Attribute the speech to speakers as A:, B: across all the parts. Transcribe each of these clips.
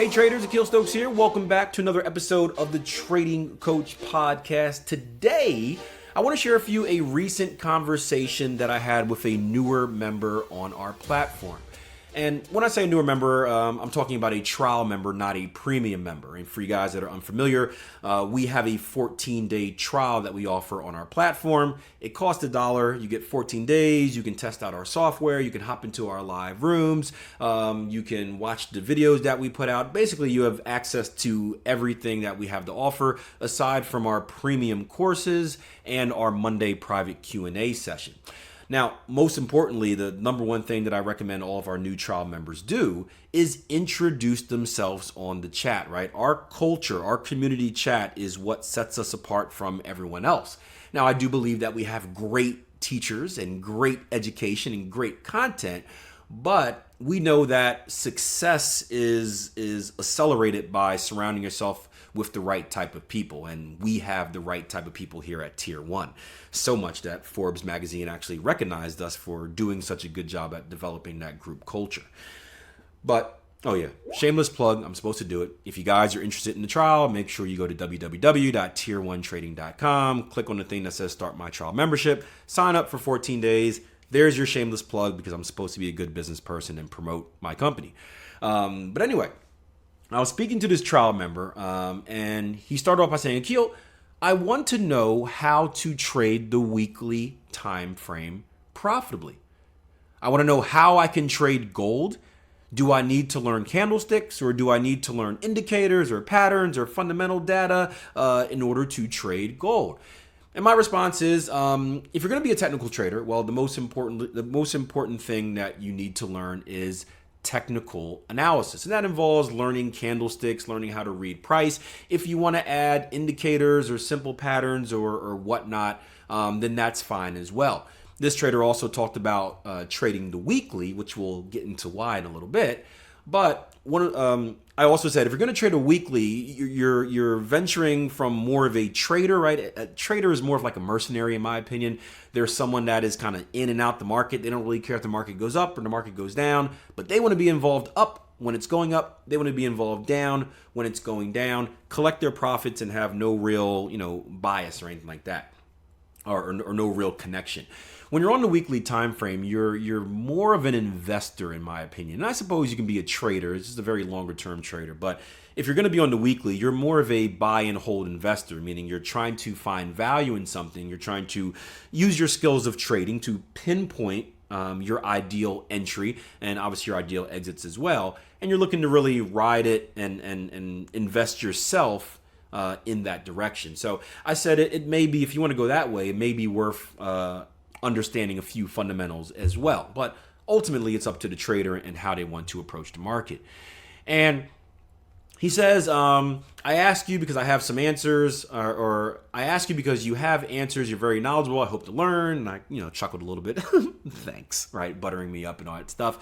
A: Hey traders, Akil Stokes here. Welcome back to another episode of the Trading Coach Podcast. Today, I want to share with you a recent conversation that I had with a newer member on our platform. And when I say a newer member, I'm talking about a trial member, not a premium member. And for you guys that are unfamiliar, we have a 14-day trial that we offer on our platform. It costs $1. You get 14 days. You can test out our software. You can hop into our live rooms. You can watch the videos that we put out. Basically, you have access to everything that we have to offer, aside from our premium courses and our Monday private Q&A session. Now, most importantly, the number one thing that I recommend all of our new trial members do is introduce themselves on the chat, right? Our culture, our community chat is what sets us apart from everyone else. Now, I do believe that we have great teachers and great education and great content, but we know that success is accelerated by surrounding yourself with the right type of people, and we have the right type of people here at Tier 1. So much that Forbes magazine actually recognized us for doing such a good job at developing that group culture. But, oh yeah, shameless plug, I'm supposed to do it. If you guys are interested in the trial, make sure you go to www.tier1trading.com, click on the thing that says Start My Trial Membership, sign up for 14 days. There's your shameless plug because I'm supposed to be a good business person and promote my company. But anyway, I was speaking to this trial member, and he started off by saying, Akil, I want to know how to trade the weekly time frame profitably. I want to know how I can trade gold. Do I need to learn candlesticks, or do I need to learn indicators or patterns or fundamental data in order to trade gold? And my response is, if you're going to be a technical trader, well, the most important thing that you need to learn is technical analysis. And that involves learning candlesticks, learning how to read price. If you want to add indicators or simple patterns or whatnot, then that's fine as well. This trader also talked about trading the weekly, which we'll get into why in a little bit. But I also said, if you're going to trade a weekly, you're venturing from more of a trader, right? A trader is more of like a mercenary, in my opinion. There's someone that is kind of in and out the market. They don't really care if the market goes up or the market goes down, but they want to be involved up when it's going up. They want to be involved down when it's going down, collect their profits and have no real, bias or anything like that, or no real connection. When you're on the weekly time frame, you're more of an investor, in my opinion. And I suppose you can be a trader. It's just a very longer term trader. But if you're going to be on the weekly, you're more of a buy and hold investor, meaning you're trying to find value in something. You're trying to use your skills of trading to pinpoint your ideal entry and obviously your ideal exits as well. And you're looking to really ride it and invest yourself in that direction. So I said it may be, if you want to go that way, it may be worth understanding a few fundamentals as well. But ultimately, it's up to the trader and how they want to approach the market. And he says, I ask you because I have some answers, or I ask you because you have answers. You're very knowledgeable. I hope to learn. And I, chuckled a little bit. Thanks, right? Buttering me up and all that stuff.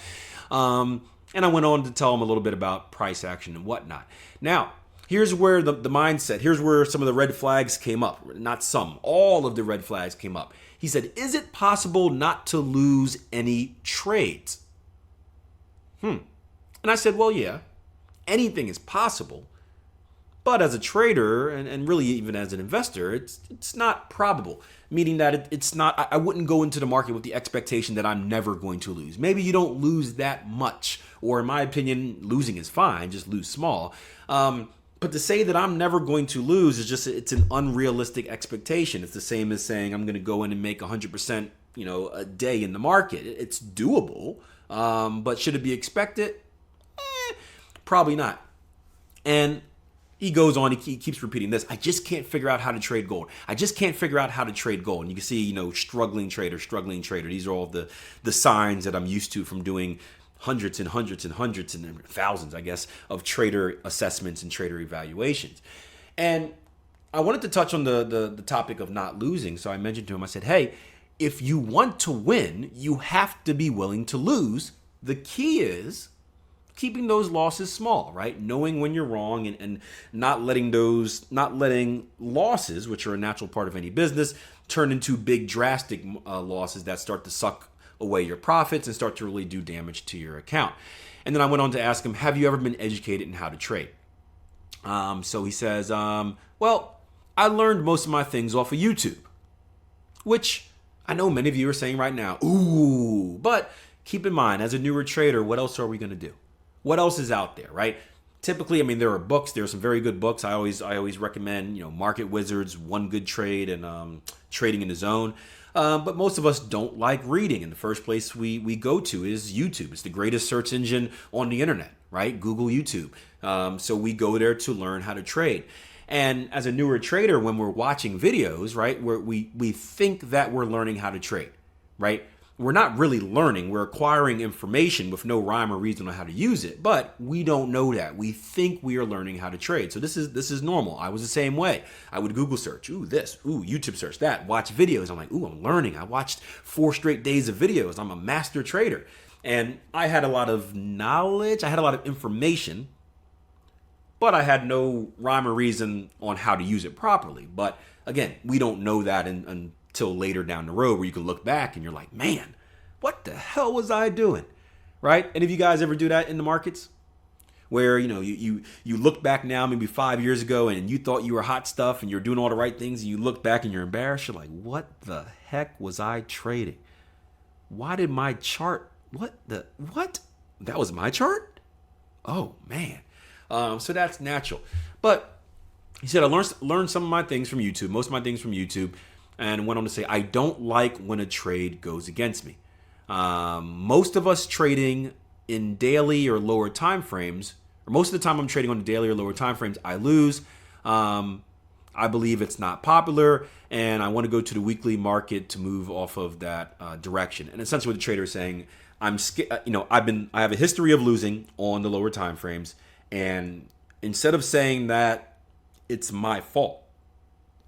A: And I went on to tell him a little bit about price action and whatnot. Now, here's where the mindset, here's where some of the red flags came up. Not some, all of the red flags came up. He said, is it possible not to lose any trades? And I said, well, yeah, anything is possible. But as a trader, and really even as an investor, it's not probable. Meaning that it's not, I wouldn't go into the market with the expectation that I'm never going to lose. Maybe you don't lose that much. Or in my opinion, losing is fine, just lose small. But to say that I'm never going to lose is just, it's an unrealistic expectation. It's the same as saying I'm going to go in and make 100%, a day in the market. It's doable, but should it be expected? Probably not. And he goes on, he keeps repeating this. I just can't figure out how to trade gold. I just can't figure out how to trade gold. And you can see, struggling trader. These are all the signs that I'm used to from doing hundreds and hundreds and hundreds and thousands, I guess, of trader assessments and trader evaluations. And I wanted to touch on the topic of not losing. So I mentioned to him, I said, hey, if you want to win, you have to be willing to lose. The key is keeping those losses small, right? Knowing when you're wrong and not letting losses, which are a natural part of any business, turn into big drastic losses that start to suck away your profits and start to really do damage to your account. And then I went on to ask him, have you ever been educated in how to trade? So he says, well, I learned most of my things off of YouTube, which I know many of you are saying right now, ooh, but keep in mind, as a newer trader, what else are we going to do? What else is out there, right? Typically, I mean, there are books. There are some very good books. I always recommend, Market Wizards, One Good Trade, and Trading in the Zone. But most of us don't like reading. And the first place we go to is YouTube. It's the greatest search engine on the internet, right? Google YouTube. So we go there to learn how to trade. And as a newer trader, when we're watching videos, right, we think that we're learning how to trade, right? We're not really learning. We're acquiring information with no rhyme or reason on how to use it, but we don't know that. We think we are learning how to trade. So this is normal. I was the same way. I would Google search, YouTube search that, watch videos. I'm like, I'm learning. I watched 4 straight days of videos. I'm a master trader. And I had a lot of knowledge. I had a lot of information, but I had no rhyme or reason on how to use it properly. But again, we don't know that until later down the road, where you can look back and you're like, man, what the hell was I doing? Right? And if you guys ever do that in the markets, where you look back now, maybe 5 years ago, and you thought you were hot stuff and you're doing all the right things, and you look back and you're embarrassed, you're like, what the heck was I trading? Why did my chart, what? That was my chart? Oh man. So that's natural. But he said, I learned some of my things from YouTube, most of my things from YouTube, and went on to say, I don't like when a trade goes against me. Most of us trading in daily or lower time frames, or most of the time I'm trading on daily or lower time frames, I lose. I believe it's not popular, and I want to go to the weekly market to move off of that direction. And essentially what the trader is saying, I have a history of losing on the lower time frames, and instead of saying that it's my fault,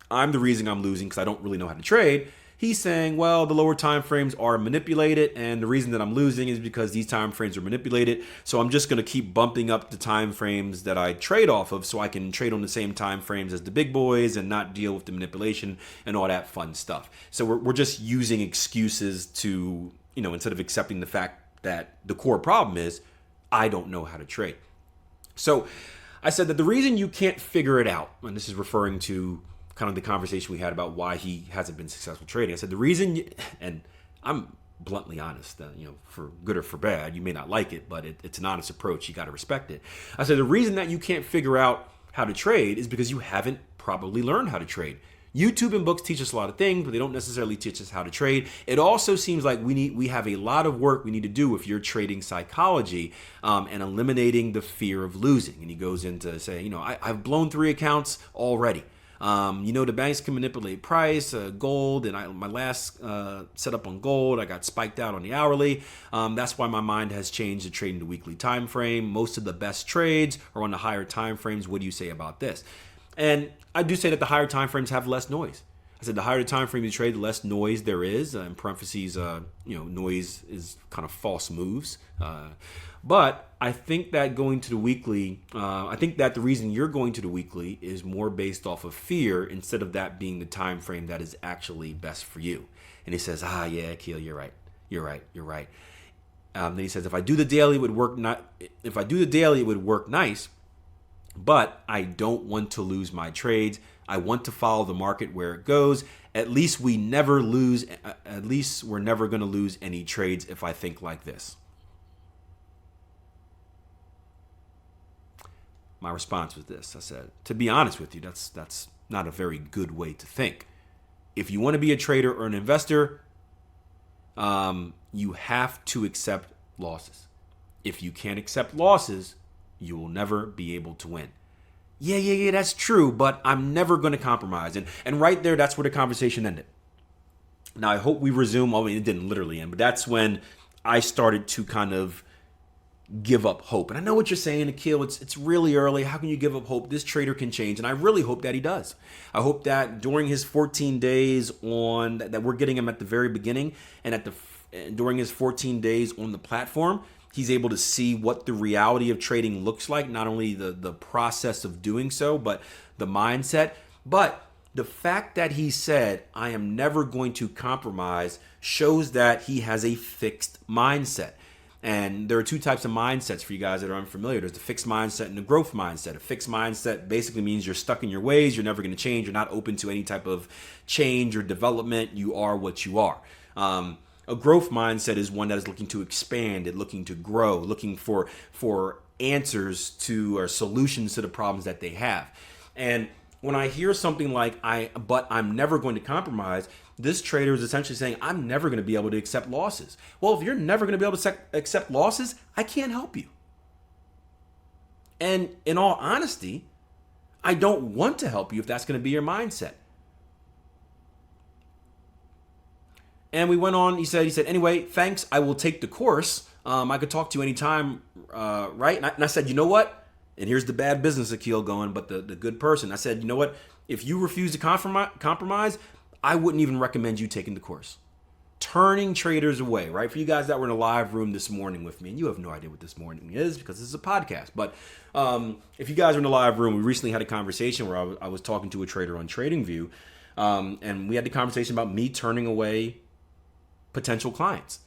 A: I'm the reason I'm losing because I don't really know how to trade, he's saying, well, the lower time frames are manipulated, and the reason that I'm losing is because these time frames are manipulated. So I'm just going to keep bumping up the time frames that I trade off of so I can trade on the same time frames as the big boys and not deal with the manipulation and all that fun stuff. So we're just using excuses to, instead of accepting the fact that the core problem is I don't know how to trade. So I said that the reason you can't figure it out, and this is referring to kind of the conversation we had about why he hasn't been successful trading. I said the reason, and I'm bluntly honest, for good or for bad, you may not like it, but it's an honest approach. You got to respect it. I said the reason that you can't figure out how to trade is because you haven't properly learned how to trade. YouTube and books teach us a lot of things, but they don't necessarily teach us how to trade. It also seems like we have a lot of work we need to do with your trading psychology and eliminating the fear of losing. And he goes into saying, I've blown 3 accounts already. The banks can manipulate price, gold, and my last setup on gold, I got spiked out on the hourly. That's why my mind has changed to trading the weekly time frame. Most of the best trades are on the higher time frames. What do you say about this? And I do say that the higher time frames have less noise. I said the higher the time frame you trade, the less noise there is. In parentheses, noise is kind of false moves. But I think that going to the weekly, the reason you're going to the weekly is more based off of fear instead of that being the time frame that is actually best for you. And he says, yeah, Akil, you're right. Then he says, if I do the daily, it would work. If I do the daily, it would work nice. But I don't want to lose my trades. I want to follow the market where it goes. At least we're never going to lose any trades if I think like this. My response was this. I said, to be honest with you, that's not a very good way to think. If you want to be a trader or an investor, you have to accept losses. If you can't accept losses, you will never be able to win. Yeah, that's true, but I'm never going to compromise. And right there, that's where the conversation ended. Now, I hope we resume. It didn't literally end, but that's when I started to kind of give up hope. And I know what you're saying, Akil, it's really early. How can you give up hope? This trader can change. And I really hope that he does. I hope that during his 14 days that we're getting him at the very beginning and during his 14 days on the platform, he's able to see what the reality of trading looks like, not only the process of doing so, but the mindset. But The fact that he said, I am never going to compromise, shows that he has a fixed mindset. And there are two types of mindsets for you guys that are unfamiliar. There's the fixed mindset and the growth mindset. A fixed mindset basically means you're stuck in your ways. You're never going to change. You're not open to any type of change or development. You are what you are. A growth mindset is one that is looking to expand, and looking to grow, looking for answers to or solutions to the problems that they have. And when I hear something like but I'm never going to compromise, this trader is essentially saying, I'm never going to be able to accept losses. Well, if you're never going to be able to accept losses, I can't help you. And in all honesty, I don't want to help you if that's going to be your mindset. And we went on, he said, anyway, thanks, I will take the course. I could talk to you anytime, right? And I said, you know what? And here's the bad business Akil going, but the good person. I said, you know what? If you refuse to compromise, I wouldn't even recommend you taking the course. Turning traders away, right? For you guys that were in a live room this morning with me, and you have no idea what this morning is because this is a podcast. But if you guys are in a live room, we recently had a conversation where I was talking to a trader on TradingView, and we had the conversation about me turning away potential clients.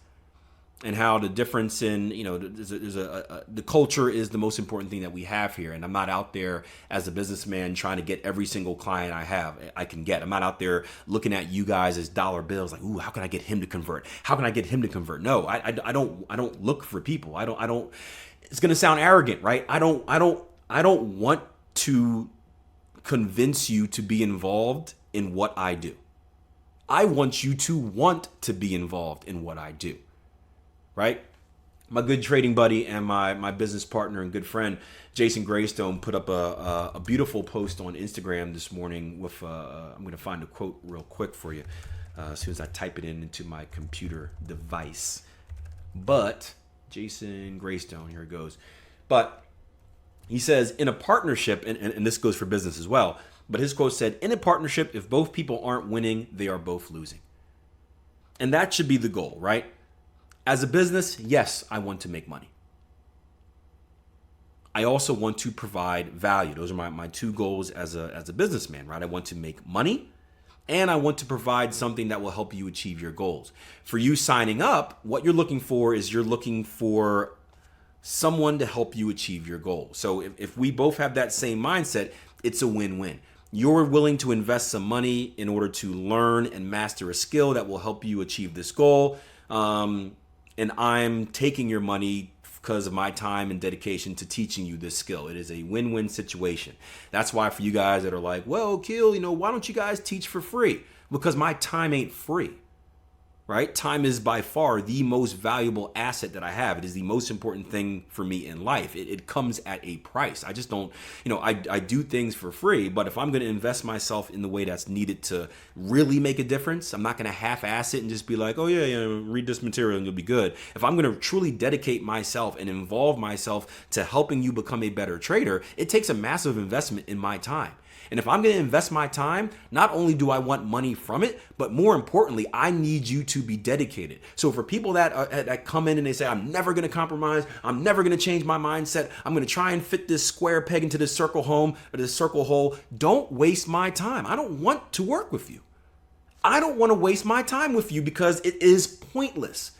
A: And how the difference in, the culture is the most important thing that we have here. And I'm not out there as a businessman trying to get every single client I can get. I'm not out there looking at you guys as dollar bills like, ooh, how can I get him to convert? How can I get him to convert? No, I don't look for people. I don't, it's going to sound arrogant, right? I don't want to convince you to be involved in what I do. I want you to want to be involved in what I do. Right? My good trading buddy and my business partner and good friend, Jason Greystone, put up a beautiful post on Instagram this morning with, I'm going to find a quote real quick for you as soon as I type it into my computer device. But Jason Greystone, here it goes. But he says, in a partnership, and this goes for business as well, but his quote said, in a partnership, if both people aren't winning, they are both losing. And that should be the goal, right? As a business, yes, I want to make money. I also want to provide value. Those are my two goals as a businessman, right? I want to make money and I want to provide something that will help you achieve your goals. For you signing up, what you're looking for is you're looking for someone to help you achieve your goal. So if we both have that same mindset, it's a win-win. You're willing to invest some money in order to learn and master a skill that will help you achieve this goal. And I'm taking your money because of my time and dedication to teaching you this skill. It is a win-win situation. That's why for you guys that are like, well, Akil, why don't you guys teach for free? Because my time ain't free, right? Time is by far the most valuable asset that I have. It is the most important thing for me in life. It comes at a price. I just don't, I do things for free, but if I'm going to invest myself in the way that's needed to really make a difference, I'm not going to half-ass it and just be like, oh yeah, read this material and you'll be good. If I'm going to truly dedicate myself and involve myself to helping you become a better trader, it takes a massive investment in my time. And if I'm going to invest my time, not only do I want money from it, but more importantly, I need you to be dedicated. So for people that come in and they say, I'm never going to compromise, I'm never going to change my mindset, I'm going to try and fit this square peg into this circle hole, don't waste my time. I don't want to work with you. I don't want to waste my time with you because it is pointless.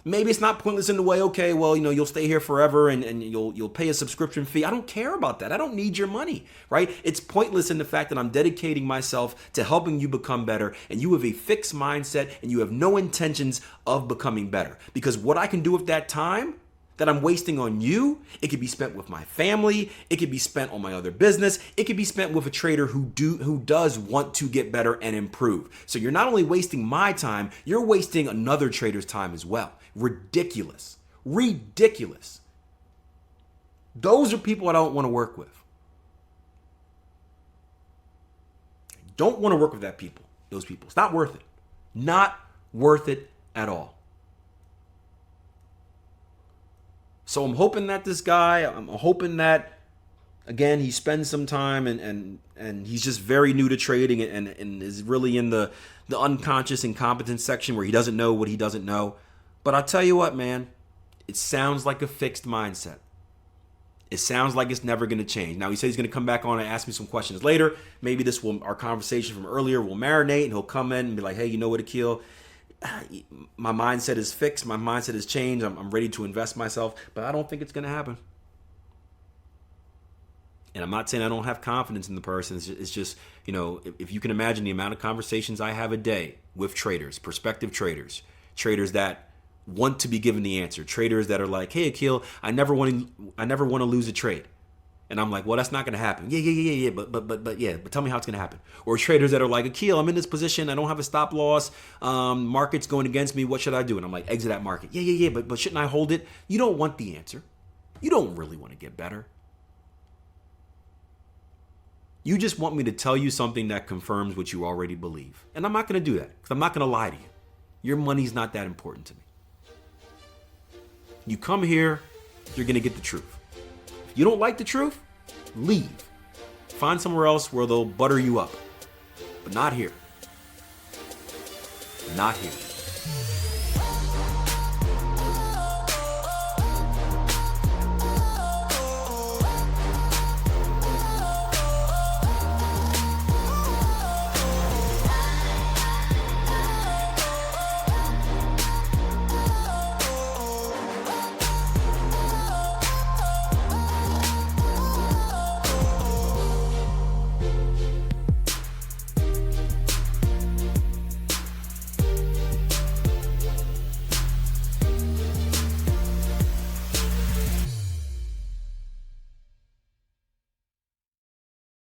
A: Maybe it's not pointless in the way, okay, well, you'll stay here forever and you'll pay a subscription fee. I don't care about that. I don't need your money, right? It's pointless in the fact that I'm dedicating myself to helping you become better and you have a fixed mindset and you have no intentions of becoming better. Because what I can do with that time that I'm wasting on you, it could be spent with my family, it could be spent on my other business, it could be spent with a trader who does want to get better and improve. So you're not only wasting my time, you're wasting another trader's time as well. Ridiculous. Those are people I don't want to work with. Don't want to work with those people. It's not worth it. Not worth it at all. So I'm hoping that this guy, again, he spends some time and he's just very new to trading and is really in the unconscious incompetence section where he doesn't know what he doesn't know. But I'll tell you what, man, it sounds like a fixed mindset. It sounds like it's never going to change. Now, he said he's going to come back on and ask me some questions later. Maybe our conversation from earlier will marinate, and he'll come in and be like, hey, you know what, Akil? My mindset is fixed. My mindset has changed. I'm ready to invest myself, but I don't think it's going to happen. And I'm not saying I don't have confidence in the person. It's just, if you can imagine the amount of conversations I have a day with traders, prospective traders, traders that want to be given the answer, traders that are like, hey, Akil, I never want to lose a trade. And I'm like, well, that's not going to happen. Yeah. But tell me how it's going to happen. Or traders that are like, Akil, I'm in this position. I don't have a stop loss. Market's going against me. What should I do? And I'm like, exit that market. Yeah. But shouldn't I hold it? You don't want the answer. You don't really want to get better. You just want me to tell you something that confirms what you already believe. And I'm not going to do that because I'm not going to lie to you. Your money's not that important to me. You come here, you're going to get the truth. If you don't like the truth, leave. Find somewhere else where they'll butter you up. But not here. Not here.